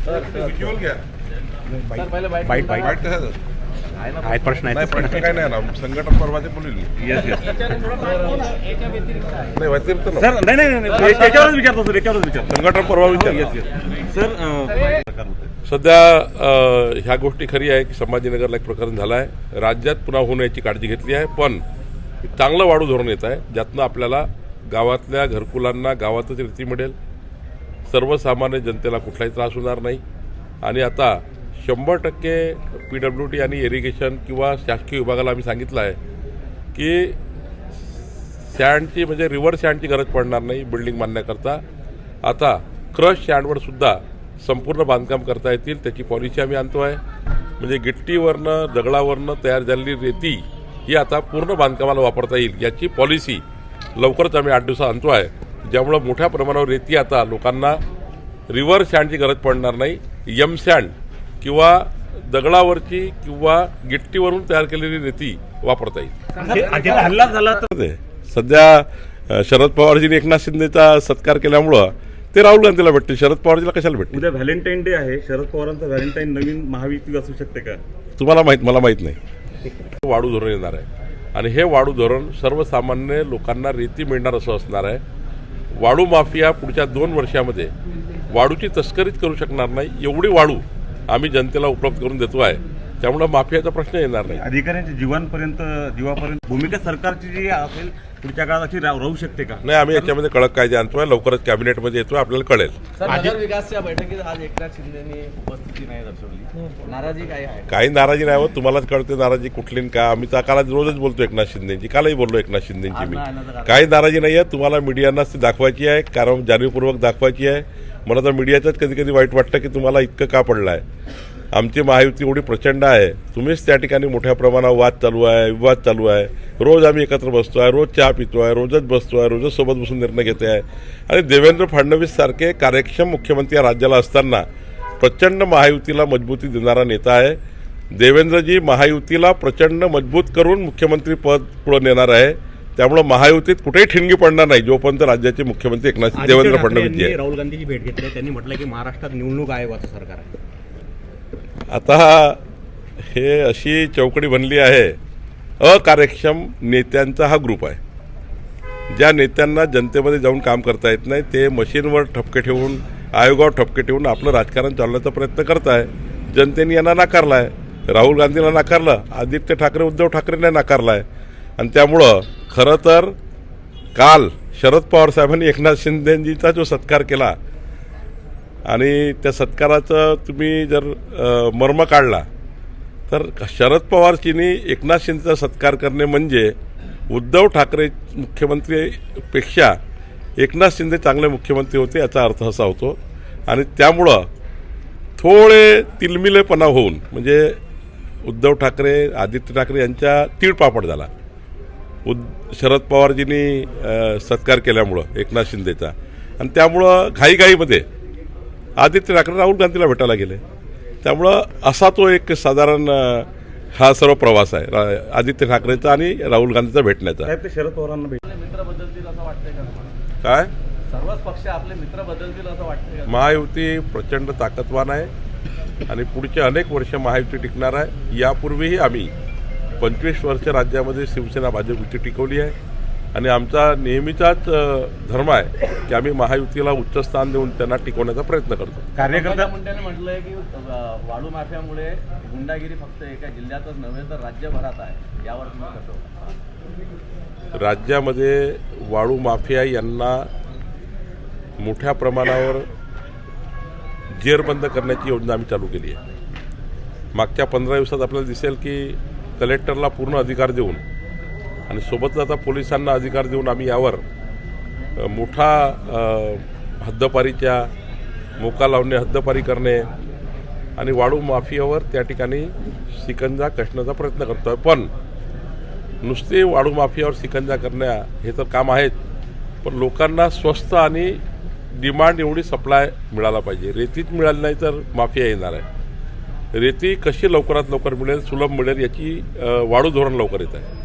Visual घ्या. Bite कशाचं आहेत प्रश्न नाही, आहेत. प्रश्न काय नाही ना, संघटन परवाचे बोलली. येस येस नाही व्यतिरिक्त ना. सर नाही नाही नाही त्याच्यावरच विचारतो सर, याच्यावरच विचारतो. संघटन परवा विचार. येस येस सर सध्या ह्या गोष्टी खरी आहे की संभाजीनगरला एक प्रकरण झालं आहे. राज्यात पुन्हा होऊ नये याची काळजी घेतली आहे, पण चांगलं वाढू धोरण येत आहे, ज्यातनं आपल्याला गावातल्या घरकुलांना गावातच रेती मिळेल, सर्वसामान्य जनतेला कुठलाही त्रास होणार नाही. आणि आता 100% PWD आणि इरिगेशन किंवा शासकीय विभागाला आम्ही सांगितलं आहे की सँडची म्हणजे रिव्हर सँडची गरज पडणार नाही बिल्डिंग बांधण्याकरता. आता क्रश सँडवर सुद्धा संपूर्ण बांधकाम करता येतील, त्याची पॉलिसी आम्ही आणतो आहे. म्हणजे गिट्टीवरनं दगडावरनं तयार झालेली रेती ही आता पूर्ण बांधकामाला वापरता येईल याची पॉलिसी लवकरच आम्ही 8 दिवसात आणतो आहे, ज्यामुळं मोठ्या प्रमाणावर रेती आता लोकांना रिव्हर सँडची गरज पडणार नाही. यम सँड किंवा दगडावरची किंवा गिट्टीवरून तयार केलेली रेती वापरता येईल. हल्ला झाला तर सध्या शरद पवारजींनी एकनाथ शिंदेचा सत्कार केल्यामुळं ते राहुल गांधीला भेटतील, शरद पवारजीला कशाला भेटतील? उद्या व्हॅलेंटाईन डे आहे, शरद पवारांचा व्हॅलेंटाईन नवीन महायुती असू शकते का? तुम्हाला माहीत, मला माहीत नाही. वाढू धोरण येणार आहे आणि हे वाढू धोरण सर्वसामान्य लोकांना रेती मिळणार असं असणार आहे. वाळू माफिया पुढच्या 2 वर्षामध्ये वाळूची तस्करीच करू शकणार नाही, एवढी वाळू आम्ही जनतेला उपलब्ध करून देतो आहे. त्यामुळे माफियाचा प्रश्न येणार नाही. अधिकाऱ्यांच्या जीवापर्यंत भूमिका सरकारची जी असेल पुढच्या काळात अशी राहू शकते का? नाही, आम्ही याच्यामध्ये कडक कायदे आणतोय, लवकरच कॅबिनेटमध्ये येतोय, आपल्याला कळेल. सर, नगर विकासच्या बैठकीत आज एकनाथ शिंदेनी उपस्थिती नाही दर्शवली, नाराजी काय आहे? काही नाराजी नाही होत, तुम्हालाच कळते नाराजी कुठली का. आम्ही तर काल रोजच बोलतो एकनाथ शिंदेची, कालही बोललो एकनाथ शिंदेची. मी काही नाराजी नाही आहे, तुम्हाला मीडियांनाच ती दाखवायची आहे, कारण जाणीवपूर्वक दाखवायची आहे. मला तर मीडियाचंच कधी कधी वाईट वाटतं की तुम्हाला इतकं का पडलं आहे. आमची महायुती एवढी प्रचंड आहे, तुम्हीच त्या ठिकाणी मोठ्या प्रमाणावर वाद चालू आहे, विवाद चालू आहे. रोज आम्ही एकत्र बसतो आहे, रोज चहा पितो आहे, रोजच बसतो आहे, रोजच सोबत बसून निर्णय घेते आहे. आणि देवेंद्र फडणवीस सारखे कार्यक्षम मुख्यमंत्री या राज्याला असताना प्रचंड महायुतीला मजबूती देणारा नेता आहे. देवेंद्रजी महायुतीला प्रचंड मजबूत करून मुख्यमंत्री पद पुढे नेणार आहे. त्यामुळे महायुतीत कुठेही ठिणगी पडणार नाही जोपर्यंत राज्याचे मुख्यमंत्री देवेंद्र फडणवीस जी आहे. राहुल गांधीची भेट घेतली, त्यांनी म्हटलं की महाराष्ट्रात निवडणूक आयोगाचं सरकार आहे. आता हे अशी चौकडी बनली आहे, अकार्यक्षम नेत्यांचा हा ग्रुप आहे. ज्या नेत्यांना जनतेमध्ये जाऊन काम करता येत नाही, ते मशीनवर ठपके ठेवून, आयोगावर ठपके ठेवून आपलं राजकारण चालवण्याचा प्रयत्न करत आहे. जनतेने यांना नाकारला आहे, राहुल गांधीला नाकारलं, आदित्य ठाकरे उद्धव ठाकरेंना नाकारला आहे. आणि त्यामुळं खरं तर काल शरद पवार साहेबांनी एकनाथ शिंदेजींचा जो सत्कार केला आणि त्या सत्काराचं तुम्ही जर मर्म काढला तर शरद पवारजींनी एकनाथ शिंदेचा सत्कार करणे म्हणजे उद्धव ठाकरे मुख्यमंत्रीपेक्षा एकनाथ शिंदे चांगले मुख्यमंत्री होते याचा अर्थ असा होतो. आणि त्यामुळं थोडे तिलमिलेपणा होऊन म्हणजे उद्धव ठाकरे आदित्य ठाकरे यांच्या तीळपापड झाला शरद पवारजींनी सत्कार केल्यामुळं एकनाथ शिंदेचा. आणि त्यामुळं घाईघाईमध्ये आदित्य ठाकरे राहुल गांधीला भेटायला गेले. त्यामुळं असा तो एक साधारण हा सर्व प्रवास आहे आदित्य ठाकरेचा आणि राहुल गांधीचा भेटण्याचा. शरद पवारांना मित्र बदलतील असं वाटतंय का? काय सर्वच पक्ष आपले मित्र बदलतील असं वाटतंय का? महायुती प्रचंड ताकदवान आहे आणि पुढचे अनेक वर्ष महायुती टिकणार आहे. यापूर्वीही आम्ही 25 वर्ष राज्यामध्ये शिवसेना भाजप युती टिकवली आहे आणि आमचा नेहमीचाच धर्म आहे की आम्ही महायुतीला उच्च स्थान देऊन त्यांना टिकवण्याचा प्रयत्न करतो. कार्यकर्ता मंडळाने म्हटलंय की वाळू माफियामुळे गुंडागिरी फक्त एका जिल्ह्यातच नव्हे तर राज्यभरात आहे, यावर तुम्ही कसं? राज्यामध्ये वाळू माफिया यांना मोठ्या प्रमाणावर जेरबंद करण्याची योजना आम्ही चालू केली आहे. मागच्या 15 दिवसात आपल्याला दिसेल की कलेक्टरला पूर्ण अधिकार देऊन आणि सोबतच आता पोलिसांना अधिकार देऊन आम्ही यावर मोठा हद्दपारीच्या मोका लावणे, हद्दपारी करणे आणि वाळू माफियावर त्या ठिकाणी शिकंजा कसण्याचा प्रयत्न करतो आहे. पण नुसते वाळू माफियावर शिकंजा करण्या हे तर काम आहेत, पण लोकांना स्वस्त आणि डिमांड एवढी सप्लाय मिळाला पाहिजे. रेतीच मिळाली नाही तर माफिया येणार आहे. रेती कशी लवकरात लवकर मिळेल, सुलभ मिळेल याची वाळू धोरण लवकर येत आहे.